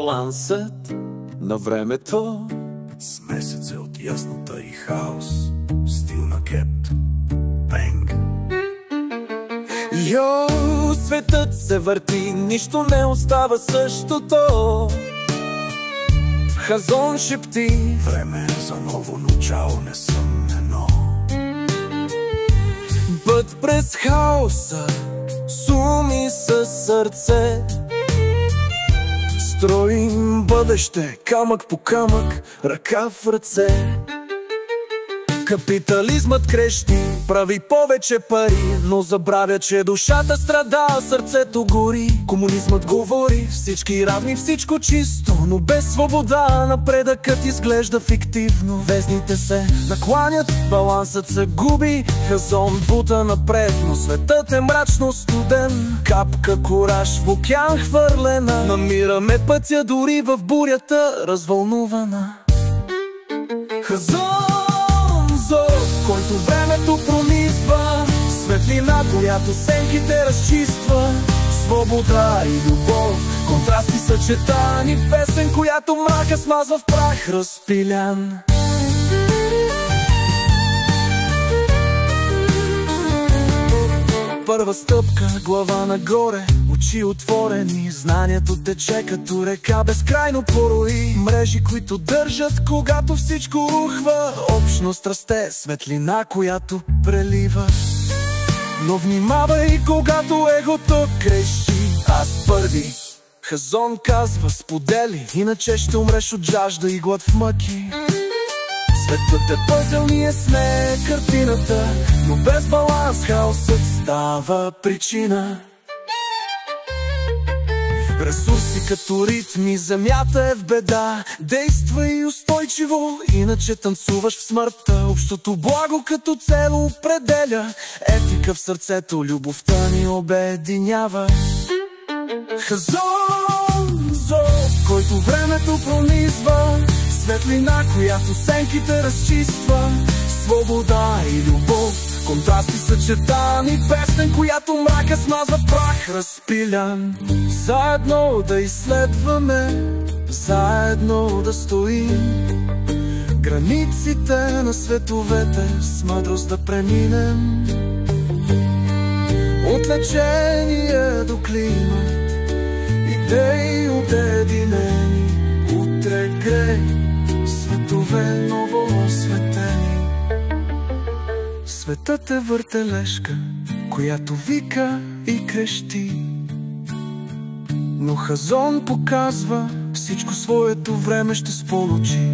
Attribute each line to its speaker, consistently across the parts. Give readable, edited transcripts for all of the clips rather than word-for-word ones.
Speaker 1: балансът на времето.
Speaker 2: Смесец е от яснота и хаос, стил на Кепт Бенг.
Speaker 1: Йо, светът се върти, нищо не остава същото. Хазон шепти:
Speaker 2: време е за ново начало, несъмнено.
Speaker 1: Път през хаоса, суми със сърце. Строим бъдеще, камък по камък, ръка в ръце. Капитализмът крещи, прави повече пари, но забравя, че душата страда, а сърцето гори. Комунизмът говори: всички равни, всичко чисто, но без свобода напредъкът изглежда фиктивно. Везните се накланят, балансът се губи, Хазон бута напред, но светът е мрачно студен. Капка кораж в океан хвърлена, намираме пътя дори в бурята развълнувана. Хазон, в който времето пронизва, светлина, която сенките разчиства. Свобода и любов, контрасти съчетани, песен, която мрака смазва в прах разпилян. Първа стъпка, глава нагоре, очи отворени, знанието тече като река, безкрайно порои. Мрежи, които държат, когато всичко рухва. Общност расте, светлина, която прелива. Но внимавай, когато егото крещи: аз първи. Хазон казва: сподели, иначе ще умреш от жажда и глад в мъки. Светът е пъзел, ние сме картината, но без баланс хаосът става причина. Ресурси като ритми, земята е в беда. Действай устойчиво, иначе танцуваш в смъртта. Общото благо като цел определя, етика в сърцето, любовта ни обединява. Хазон, зов, който времето пронизва, светлина, която сенките разчиства. Свобода и любов, контрасти съчетани, песен, която мрака смазва в прах разпилян. Заедно да изследваме, заедно да стоим, границите на световете с мъдрост да преминем. От лечение до климат, идеи обединени, утре грей, светове ново осветени. Светът е въртележка, която вика и крещи, но Хазон показва: всичко своето време ще сполучи.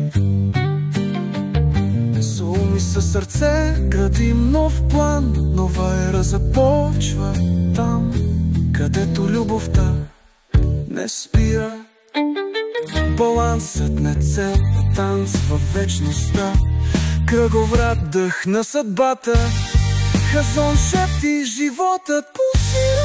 Speaker 1: С ум и със сърце градим нов план, нова ера започва там, където любовта не спира. Балансът не цел, танц във вечността, кръговрат, дъх на съдбата. Хазон шепти: животът пулсира.